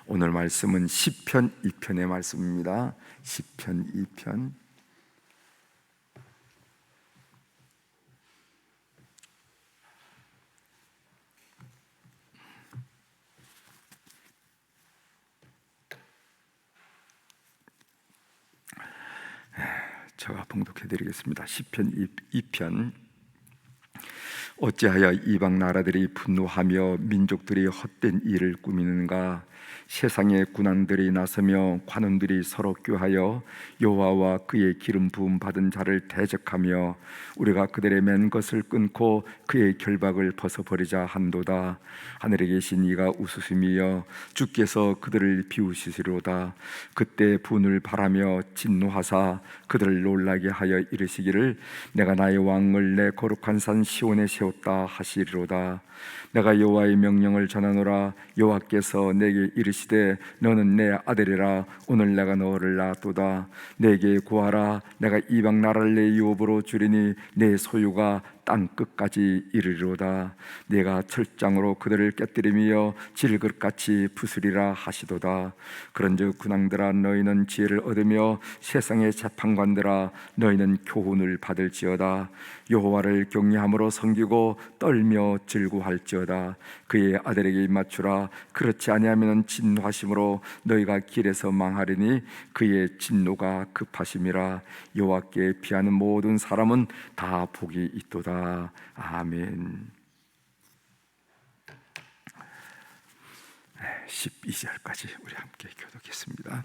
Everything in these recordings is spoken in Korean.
오늘 말씀은 시편 2편의 말씀입니다. 시편 2편. 제가 봉독해 드리겠습니다. 시편 2편. 어찌하여 이방 나라들이 분노하며 민족들이 헛된 일을 꾸미는가? 세상의 군왕들이 나서며 관원들이 서로 꾀하여 여호와와 그의 기름 부음 받은 자를 대적하며 우리가 그들의 맨 것을 끊고 그의 결박을 벗어버리자 한도다. 하늘에 계신 이가 웃으시며 주께서 그들을 비우시리로다. 그때 분을 바라며 진노하사 그들을 놀라게 하여 이르시기를 내가 나의 왕을 내 거룩한 산 시온에 세웠다 하시리로다. 내가 여호와의 명령을 전하노라. 여호와께서 내게 이르시되 너는 내 아들이라. 오늘 내가 너를 낳았도다. 내게 구하라. 내가 이방 나라를 내 유업으로 주리니 내 소유가 땅 끝까지 이르리로다. 내가 철장으로 그들을 깨뜨리며 질그릇같이 부수리라 하시도다. 그런즉 군왕들아 너희는 지혜를 얻으며 세상의 재판관들아 너희는 교훈을 받을지어다. 여호와를 경외함으로 섬기고 떨며 즐거워할지어다. 그의 아들에게 입맞추라. 그렇지 아니하면 진노하심으로 너희가 길에서 망하리니 그의 진노가 급하심이라. 여호와께 피하는 모든 사람은 다 복이 있도다. 아멘. 12절까지 우리 함께 교독했습니다.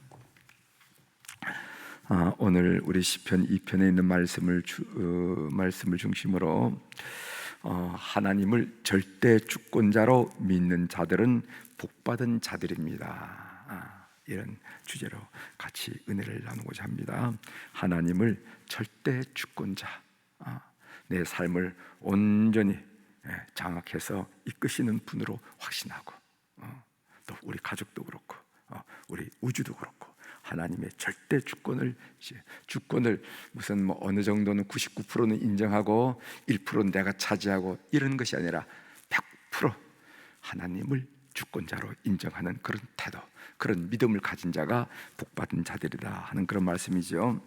오늘 우리 시편 2편에 있는 말씀을 중심으로 하나님을 절대 주권자로 믿는 자들은 복받은 자들입니다. 이런 주제로 같이 은혜를 나누고자 합니다. 하나님을 절대 주권자, 내 삶을 온전히 장악해서 이끄시는 분으로 확신하고, 또 우리 가족도 그렇고 우리 우주도 그렇고 하나님의 절대 주권을 무슨 어느 정도는 99%는 인정하고 1%는 내가 차지하고 이런 것이 아니라 100% 하나님을 주권자로 인정하는 그런 태도, 그런 믿음을 가진 자가 복받은 자들이다 하는 그런 말씀이죠.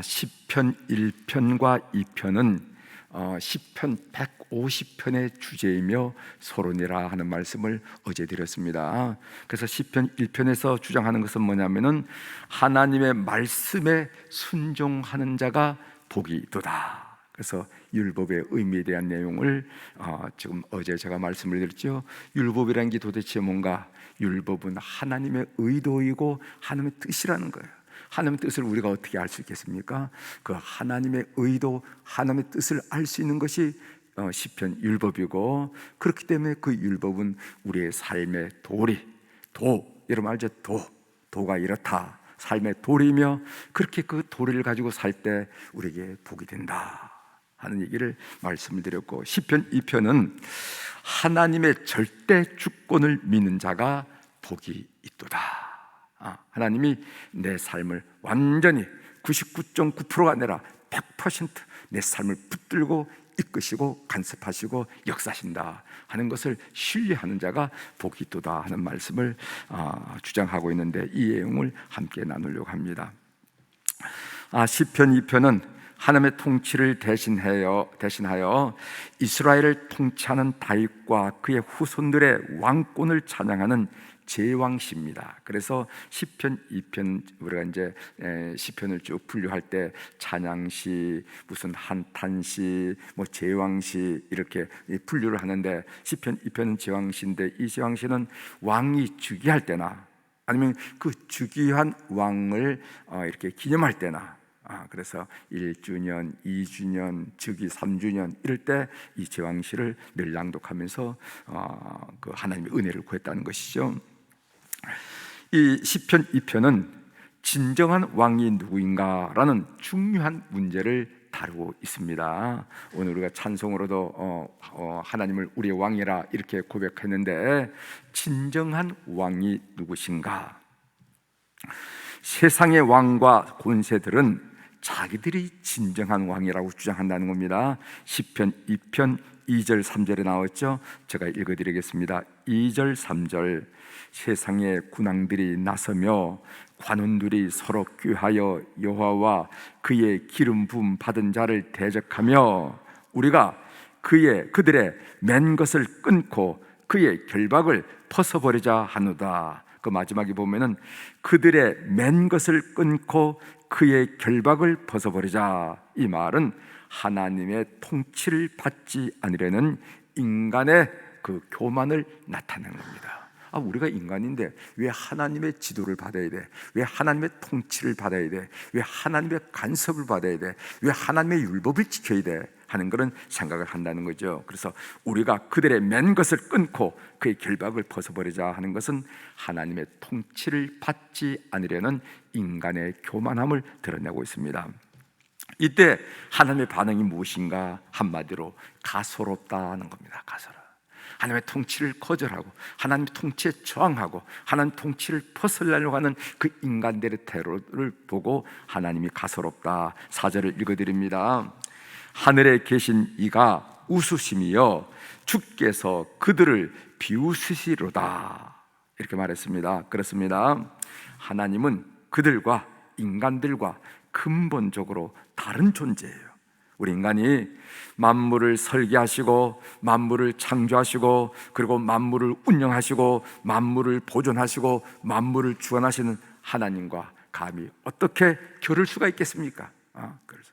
시편 1편과 2편은 시편 150편의 주제이며 서론이라 하는 말씀을 어제 드렸습니다. 그래서 시편 1편에서 주장하는 것은 뭐냐면은 하나님의 말씀에 순종하는 자가 복이 있도다. 그래서 율법의 의미에 대한 내용을 지금 어제 제가 말씀을 드렸죠. 율법이라는 게 도대체 뭔가? 율법은 하나님의 의도이고 하나님의 뜻이라는 거예요. 하나님의 뜻을 우리가 어떻게 알 수 있겠습니까? 그 하나님의 의도, 하나님의 뜻을 알 수 있는 것이 시편 율법이고, 그렇기 때문에 그 율법은 우리의 삶의 여러분 알죠? 도가 이렇다, 삶의 도리며, 그렇게 그 도리를 가지고 살 때 우리에게 복이 된다 하는 얘기를 말씀을 드렸고, 시편 2편은 하나님의 절대 주권을 믿는 자가 복이 있도다. 하나님이 내 삶을 완전히 99.9%가 아니라 100% 내 삶을 붙들고 이끄시고 간섭하시고 역사하신다 하는 것을 신뢰하는 자가 복이 있도다 하는 말씀을 주장하고 있는데, 이 내용을 함께 나누려고 합니다. 시편 2편은 하나님의 통치를 대신하여 이스라엘을 통치하는 다윗과 그의 후손들의 왕권을 찬양하는 제왕시입니다. 그래서 시편 2편, 우리가 이제 시편을 쭉 분류할 때 찬양시, 무슨 한탄시, 제왕시 이렇게 분류를 하는데, 시편 2편은 제왕시인데, 이 제왕시는 왕이 즉위할 때나 아니면 그 즉위한 왕을 이렇게 기념할 때나, 그래서 1주년, 2주년, 즉위 3주년 이럴 때 이 제왕시를 늘 낭독하면서 그 하나님의 은혜를 구했다는 것이죠. 이 시편 2편은 진정한 왕이 누구인가라는 중요한 문제를 다루고 있습니다. 오늘 우리가 찬송으로도 하나님을 우리의 왕이라 이렇게 고백했는데, 진정한 왕이 누구신가? 세상의 왕과 권세들은 자기들이 진정한 왕이라고 주장한다는 겁니다. 시편 2편 2절 3절에 나왔죠. 제가 읽어드리겠습니다. 2절 3절 세상의 군왕들이 나서며 관원들이 서로 꾀하여 여호와와 그의 기름 부음 받은 자를 대적하며 우리가 그들의 맨 것을 끊고 그의 결박을 벗어버리자 하노다. 그 마지막에 보면은 그들의 맨 것을 끊고 그의 결박을 벗어버리자. 이 말은 하나님의 통치를 받지 않으려는 인간의 그 교만을 나타내는 겁니다. 우리가 인간인데 왜 하나님의 지도를 받아야 돼? 왜 하나님의 통치를 받아야 돼? 왜 하나님의 간섭을 받아야 돼? 왜 하나님의 율법을 지켜야 돼? 하는 그런 생각을 한다는 거죠. 그래서 우리가 그들의 맨 것을 끊고 그의 결박을 벗어버리자 하는 것은 하나님의 통치를 받지 않으려는 인간의 교만함을 드러내고 있습니다. 이때 하나님의 반응이 무엇인가? 한마디로 가소롭다는 겁니다. 가소롭다. 하나님의 통치를 거절하고 하나님의 통치에 저항하고 하나님 통치를 벗어나려고 하는 그 인간들의 태도를 보고 하나님이 가소롭다. 4절을 읽어드립니다. 하늘에 계신 이가 웃으심이여 주께서 그들을 비웃으시로다. 이렇게 말했습니다. 그렇습니다. 하나님은 그들과 인간들과 근본적으로 다른 존재예요. 우리 인간이 만물을 설계하시고 만물을 창조하시고 그리고 만물을 운영하시고 만물을 보존하시고 만물을 주관하시는 하나님과 감히 어떻게 겨룰 수가 있겠습니까? 그래서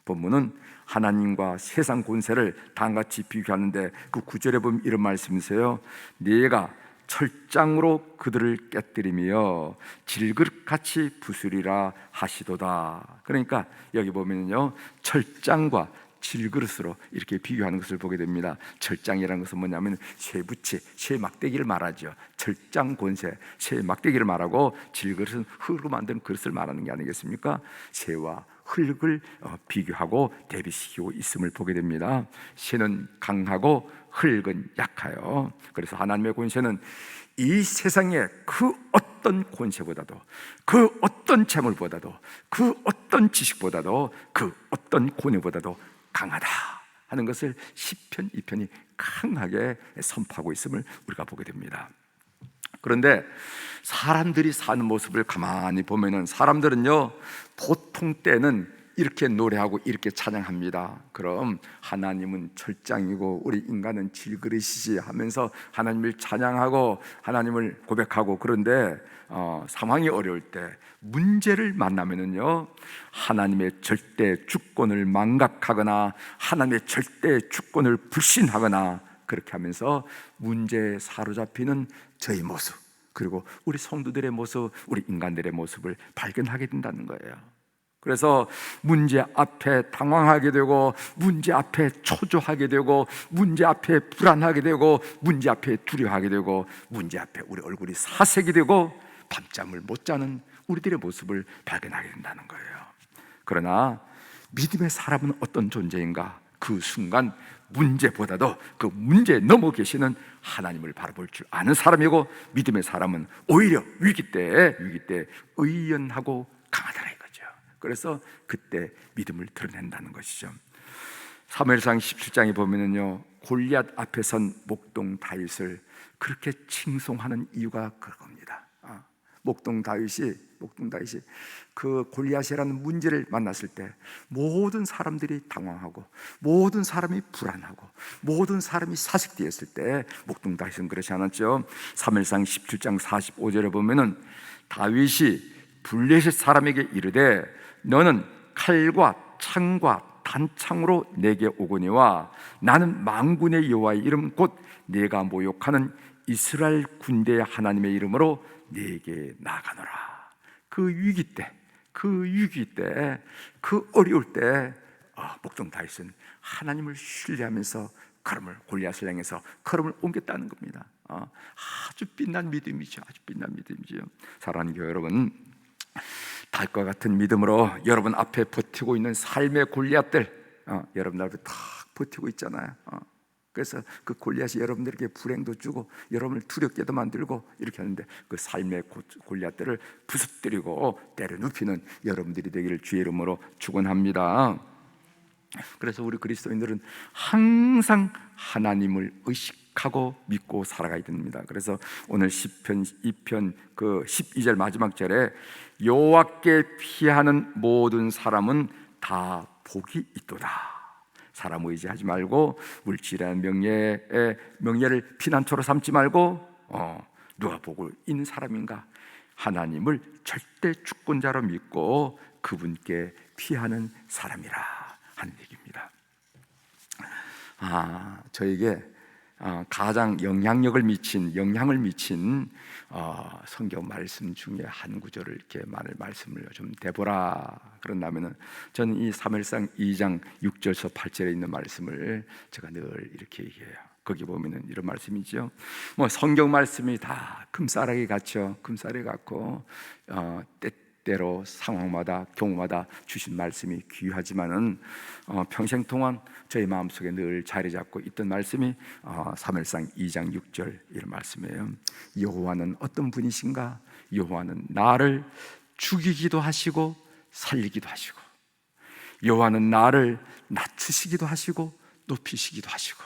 본문은 하나님과 세상 권세를 다음같이 비교하는데 그 9절에 보면 이런 말씀이세요. 네가 철장으로 그들을 깨뜨리며 질그릇같이 부수리라 하시도다. 그러니까 여기 보면요, 철장과 질그릇으로 이렇게 비교하는 것을 보게 됩니다. 철장이라는 것은 뭐냐면 쇠붙이, 쇠막대기를 말하죠. 철장 권세, 쇠막대기를 말하고 질그릇은 흙으로 만든 그릇을 말하는 게 아니겠습니까? 쇠와 흙을 비교하고 대비시키고 있음을 보게 됩니다. 쇠는 강하고 흙은 약하여. 그래서 하나님의 권세는 이 세상의 그 어떤 권세보다도 그 어떤 재물보다도 그 어떤 지식보다도 그 어떤 권위보다도 강하다 하는 것을 시편 2편이 강하게 선포하고 있음을 우리가 보게 됩니다. 그런데 사람들이 사는 모습을 가만히 보면은 사람들은요, 보통 때는 이렇게 노래하고 이렇게 찬양합니다. 그럼 하나님은 철장이고 우리 인간은 질그릇이지 하면서 하나님을 찬양하고 하나님을 고백하고, 그런데 상황이 어려울 때 문제를 만나면은요, 하나님의 절대 주권을 망각하거나 하나님의 절대 주권을 불신하거나 그렇게 하면서 문제에 사로잡히는 저희 모습, 그리고 우리 성도들의 모습, 우리 인간들의 모습을 발견하게 된다는 거예요. 그래서 문제 앞에 당황하게 되고 문제 앞에 초조하게 되고 문제 앞에 불안하게 되고 문제 앞에 두려워하게 되고 문제 앞에 우리 얼굴이 사색이 되고 밤잠을 못 자는 우리들의 모습을 발견하게 된다는 거예요. 그러나 믿음의 사람은 어떤 존재인가? 그 순간 문제보다도 그 문제에 넘어 계시는 하나님을 바라볼 줄 아는 사람이고, 믿음의 사람은 오히려 위기 때 의연하고 강하다라 이거죠. 그래서 그때 믿음을 드러낸다는 것이죠. 사무엘상 17장에 보면은요, 골리앗 앞에 선 목동 다윗을 그렇게 칭송하는 이유가 그겁니다. 목동 다윗이 그 골리앗이라는 문제를 만났을 때 모든 사람들이 당황하고 모든 사람이 불안하고 모든 사람이 사색되었을 때 목동 다윗은 그렇지 않았죠. 사무엘상 17장 45절에 보면은 다윗이 블레셋 사람에게 이르되 너는 칼과 창과 단창으로 내게 오거니와 나는 만군의 여호와의 이름 곧 내가 모욕하는 이스라엘 군대의 하나님의 이름으로 내게 나아가노라. 그 위기 때, 그 어려울 때 목동 다윗은 하나님을 신뢰하면서 걸음을, 골리앗을 향해서 걸음을 옮겼다는 겁니다. 아주 빛난 믿음이죠. 사랑하는 교회 여러분, 달과 같은 믿음으로 여러분 앞에 버티고 있는 삶의 골리앗들, 여러분 앞에 다 버티고 있잖아요. 그래서 그 골리앗이 여러분들에게 불행도 주고 여러분을 두렵게도 만들고 이렇게 하는데, 그 삶의 골리앗들을 부서뜨리고 때려 눕히는 여러분들이 되기를 주의 이름으로 축원합니다. 그래서 우리 그리스도인들은 항상 하나님을 의식하고 믿고 살아가야 됩니다. 그래서 오늘 시편 2편 그 12절 마지막 절에 여호와께 피하는 모든 사람은 다 복이 있도다. 사람 의지하지 말고 물질의 명예를 피난처로 삼지 말고 누가 복을 있는 사람인가? 하나님을 절대 주권자로 믿고 그분께 피하는 사람이라 하는 얘기입니다. 저에게 가장 영향을 미친 성경 말씀 중에 한 구절을 이렇게 말씀을 좀 대보라 그런다면은, 저는 이 사무엘상 2장 6절에서 8절에 있는 말씀을 제가 늘 이렇게 얘기해요. 거기 보면은 이런 말씀이죠. 뭐 성경 말씀이 다 금싸라기 같죠. 금싸라기 같고 때때로 상황마다 경우마다 주신 말씀이 귀하지만은 평생 동안 저희 마음속에 늘 자리 잡고 있던 말씀이 사무엘상 2장 6절 이런 말씀이에요. 여호와는 어떤 분이신가? 여호와는 나를 죽이기도 하시고 살리기도 하시고, 여호와는 나를 낮추시기도 하시고 높이시기도 하시고,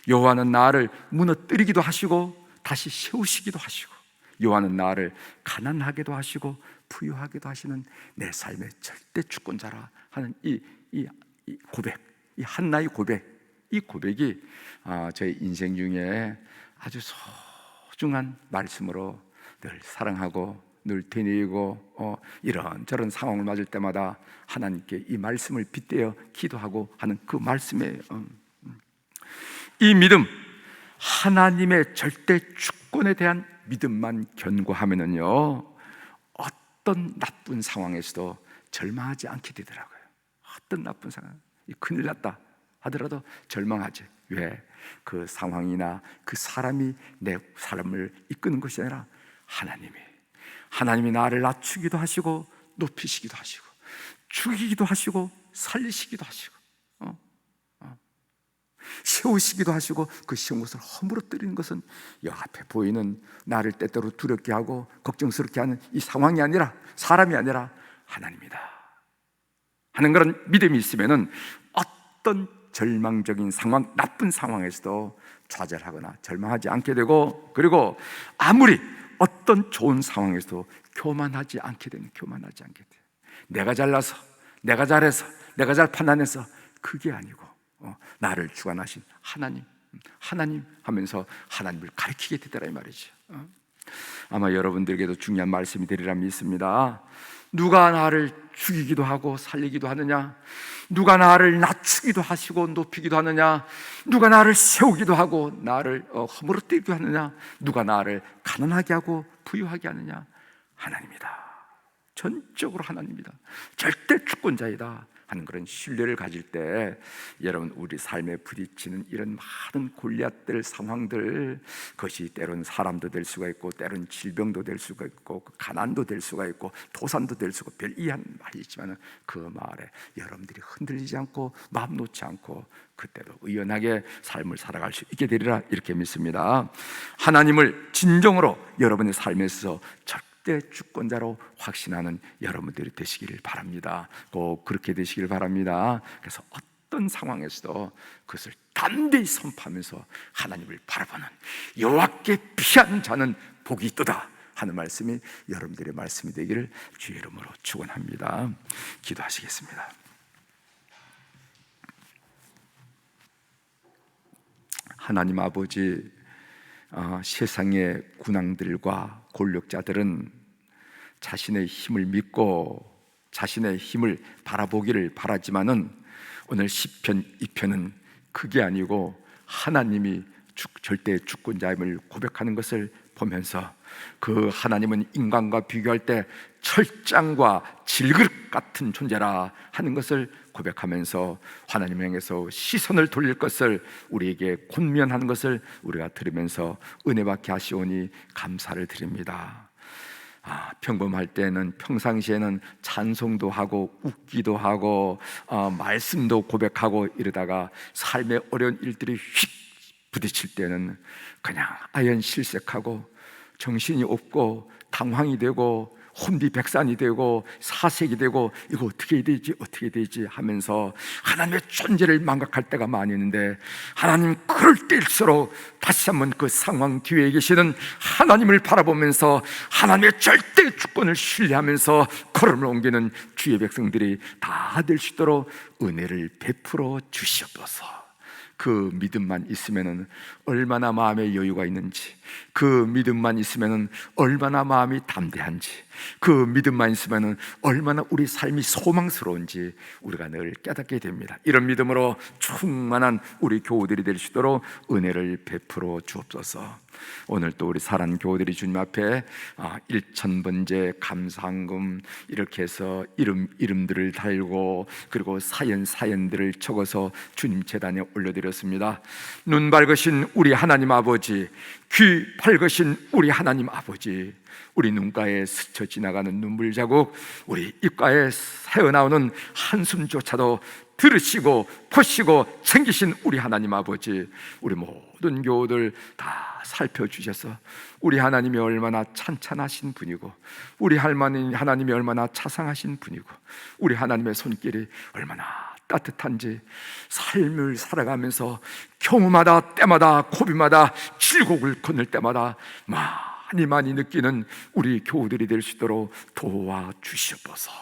여호와는 나를 무너뜨리기도 하시고 다시 세우시기도 하시고, 여호와는 나를 가난하게도 하시고 부유하게도 하시는 내 삶의 절대 주권자라 하는 이 고백, 이 한나의 고백, 이 고백이 저의 인생 중에 아주 소중한 말씀으로 늘 사랑하고 늘 되뇌이고 이런저런 상황을 맞을 때마다 하나님께 이 말씀을 빗대어 기도하고 하는 그 말씀이에요. 이 믿음, 하나님의 절대 주권에 대한 믿음만 견고하면은요, 어떤 나쁜 상황에서도 절망하지 않게 되더라고요. 어떤 나쁜 상황, 큰일 났다 하더라도 절망하지. 왜? 그 상황이나 그 사람이 내 삶을 이끄는 것이 아니라 하나님이 나를 낮추기도 하시고 높이시기도 하시고 죽이기도 하시고 살리시기도 하시고 세우시기도 하시고, 그 세운 것을 허물어뜨리는 것은 여 앞에 보이는 나를 때때로 두렵게 하고 걱정스럽게 하는 이 상황이 아니라, 사람이 아니라 하나님이다 하는 그런 믿음이 있으면은 어떤 절망적인 상황, 나쁜 상황에서도 좌절하거나 절망하지 않게 되고, 그리고 아무리 어떤 좋은 상황에서도 교만하지 않게 돼요. 내가 잘나서, 내가 잘해서, 내가 잘 판단해서, 그게 아니고 나를 주관하신 하나님 하면서 하나님을 가리키게 되더라 이 말이죠. 아마 여러분들에게도 중요한 말씀이 되리라 믿습니다. 누가 나를 죽이기도 하고 살리기도 하느냐? 누가 나를 낮추기도 하시고 높이기도 하느냐? 누가 나를 세우기도 하고 나를 허물어뜨리기도 하느냐? 누가 나를 가난하게 하고 부유하게 하느냐? 하나님이다. 전적으로 하나님이다. 절대 주권자이다 하는 그런 신뢰를 가질 때, 여러분, 우리 삶에 부딪히는 이런 많은 골리앗들, 상황들, 그것이 때론 사람도 될 수가 있고, 때론 질병도 될 수가 있고, 가난도 될 수가 있고, 도산도 될 수가 있고, 별 이한 말이 있지만 그 말에 여러분들이 흔들리지 않고 마음 놓지 않고 그때도 의연하게 삶을 살아갈 수 있게 되리라 이렇게 믿습니다. 하나님을 진정으로 여러분의 삶에서 절대 주권자로 확신하는 여러분들이 되시기를 바랍니다. 꼭 그렇게 되시기를 바랍니다. 그래서 어떤 상황에서도 그것을 담대히 선포하면서 하나님을 바라보는, 여호와께 피하는 자는 복이 있도다 하는 말씀이 여러분들의 말씀이 되기를 주의 이름으로 축원합니다. 기도하시겠습니다. 하나님 아버지, 세상의 군왕들과 권력자들은 자신의 힘을 믿고 자신의 힘을 바라보기를 바라지만은, 오늘 시편 2편은 그게 아니고 하나님이 절대 주권자임을 고백하는 것을 보면서, 그 하나님은 인간과 비교할 때 철장과 질그릇 같은 존재라 하는 것을 고백하면서 하나님을 향해서 시선을 돌릴 것을 우리에게 권면하는 것을 우리가 들으면서 은혜 받게 하시오니 감사를 드립니다. 평범할 때는, 평상시에는 찬송도 하고 웃기도 하고 말씀도 고백하고 이러다가 삶의 어려운 일들이 휙 부딪힐 때는 그냥 아연실색하고 정신이 없고 당황이 되고 혼비백산이 되고 사색이 되고 이거 어떻게 해야 되지 어떻게 해야 되지 하면서 하나님의 존재를 망각할 때가 많이 있는데, 하나님 그럴 때일수록 다시 한번 그 상황 뒤에 계시는 하나님을 바라보면서 하나님의 절대 주권을 신뢰하면서 걸음을 옮기는 주의 백성들이 다 될 수 있도록 은혜를 베풀어 주시옵소서. 그 믿음만 있으면 얼마나 마음에 여유가 있는지, 그 믿음만 있으면 얼마나 마음이 담대한지, 그 믿음만 있으면 얼마나 우리 삶이 소망스러운지 우리가 늘 깨닫게 됩니다. 이런 믿음으로 충만한 우리 교우들이 될 수 있도록 은혜를 베풀어 주옵소서. 오늘 또 우리 사랑 교우들이 주님 앞에 1,000번째 감사한금 이렇게 해서 이름들을 달고 그리고 사연들을 적어서 주님 제단에 올려드렸습니다. 눈 밝으신 우리 하나님 아버지, 귀 밝으신 우리 하나님 아버지, 우리 눈가에 스쳐 지나가는 눈물 자국, 우리 입가에 새어나오는 한숨조차도 들으시고 보시고 챙기신 우리 하나님 아버지, 우리 모든 교우들 다 살펴주셔서 우리 하나님이 얼마나 찬찬하신 분이고, 우리 하나님이 얼마나 자상하신 분이고, 우리 하나님의 손길이 얼마나 따뜻한지 삶을 살아가면서 경우마다 때마다 고비마다 질곡을 건널 때마다 많이 느끼는 우리 교우들이 될 수 있도록 도와주시옵소서.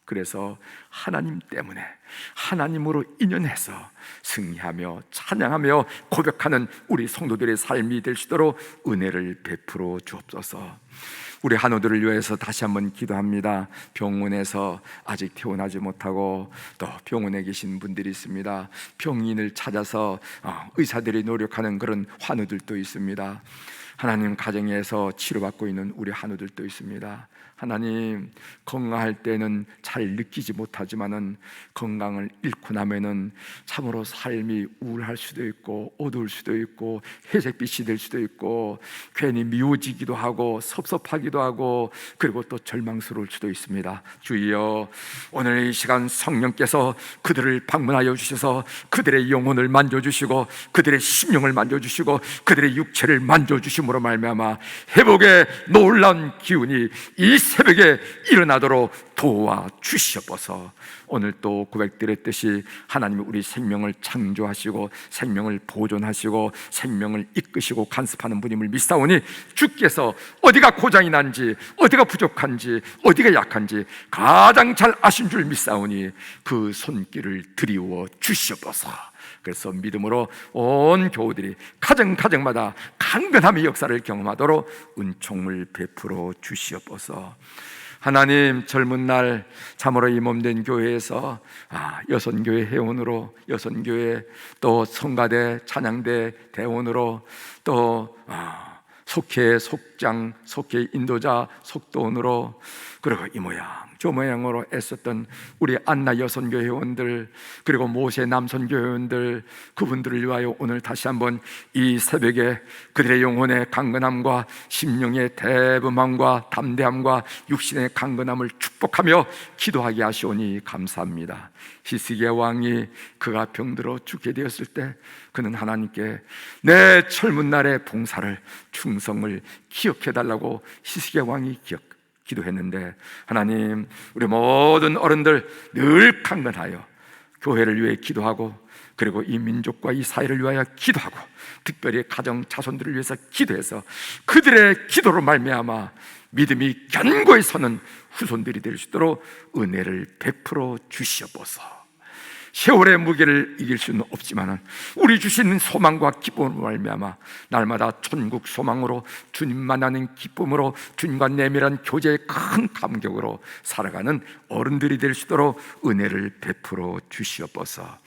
그래서 하나님 때문에, 하나님으로 인연해서 승리하며 찬양하며 고백하는 우리 성도들의 삶이 될 수 있도록 은혜를 베풀어 주옵소서. 우리 한우들을 위해서 다시 한번 기도합니다. 병원에서 아직 퇴원하지 못하고 또 병원에 계신 분들이 있습니다. 병인을 찾아서 의사들이 노력하는 그런 환우들도 있습니다. 하나님, 가정에서 치료받고 있는 우리 한우들도 있습니다. 하나님, 건강할 때는 잘 느끼지 못하지만은 건강을 잃고 나면은 참으로 삶이 우울할 수도 있고 어두울 수도 있고 회색빛이 될 수도 있고 괜히 미워지기도 하고 섭섭하기도 하고 그리고 또 절망스러울 수도 있습니다. 주여, 오늘 이 시간 성령께서 그들을 방문하여 주셔서 그들의 영혼을 만져주시고 그들의 심령을 만져주시고 그들의 육체를 만져주심으로 말미암아 회복의 놀라운 기운이 이 새벽에 일어나도록 도와주시옵소서. 오늘 또 고백드렸듯이 하나님이 우리 생명을 창조하시고 생명을 보존하시고 생명을 이끄시고 간섭하는 분임을 믿사오니 주께서 어디가 고장이 난지 어디가 부족한지 어디가 약한지 가장 잘 아신 줄 믿사오니 그 손길을 드리워 주시옵소서. 그래서 믿음으로 온 교우들이 가정마다 강건함의 역사를 경험하도록 은총을 베풀어 주시옵소서. 하나님, 젊은 날 참으로 이 몸된 교회에서 여선교회 회원으로, 여선교회 또 성가대 찬양대 대원으로 또 속회 속장, 속회 인도자 속도원으로 그리고 이 모양 저 모양으로 애썼던 우리 안나 여선교회 회원들 그리고 모세 남선교회 회원들, 그분들을 위하여 오늘 다시 한번 이 새벽에 그들의 영혼의 강건함과 심령의 대범함과 담대함과 육신의 강건함을 축복하며 기도하게 하시오니 감사합니다. 히스기야 왕이 그가 병들어 죽게 되었을 때 그는 하나님께 내 젊은 날의 봉사를 충성을 기억해달라고 히스기야 왕이 기도했는데, 하나님, 우리 모든 어른들 늘 강건하여 교회를 위해 기도하고 그리고 이 민족과 이 사회를 위하여 기도하고 특별히 가정 자손들을 위해서 기도해서 그들의 기도로 말미암아 믿음이 견고히 서는 후손들이 될 수 있도록 은혜를 베풀어 주시옵소서. 세월의 무게를 이길 수는 없지만 우리 주시는 소망과 기쁨으로 말미암아 날마다 천국 소망으로 주님 만나는 기쁨으로 주님과 내밀한 교제의 큰 감격으로 살아가는 어른들이 될 수 있도록 은혜를 베풀어 주시옵소서.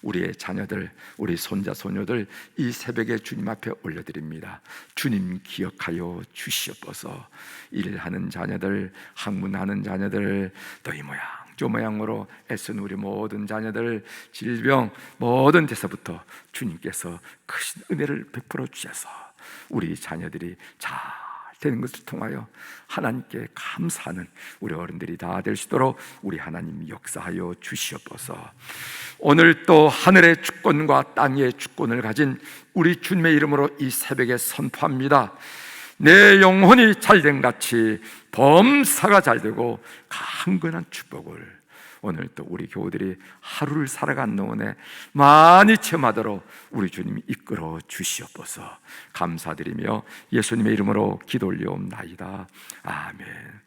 우리의 자녀들, 우리 손자 소녀들 이 새벽에 주님 앞에 올려드립니다. 주님 기억하여 주시옵소서. 일하는 자녀들, 학문하는 자녀들, 또 이 모양 저 모양으로 애쓴 우리 모든 자녀들, 질병 모든 데서부터 주님께서 크신 은혜를 베풀어 주셔서 우리 자녀들이 잘 되는 것을 통하여 하나님께 감사하는 우리 어른들이 다 될 수 있도록 우리 하나님 역사하여 주시옵소서. 오늘 또 하늘의 주권과 땅의 주권을 가진 우리 주님의 이름으로 이 새벽에 선포합니다. 내 영혼이 잘된 같이 범사가 잘되고 강건한 축복을 오늘 또 우리 교우들이 하루를 살아가는 동안에 많이 체험하도록 우리 주님이 이끌어 주시옵소서. 감사드리며 예수님의 이름으로 기도 올려옵나이다. 아멘.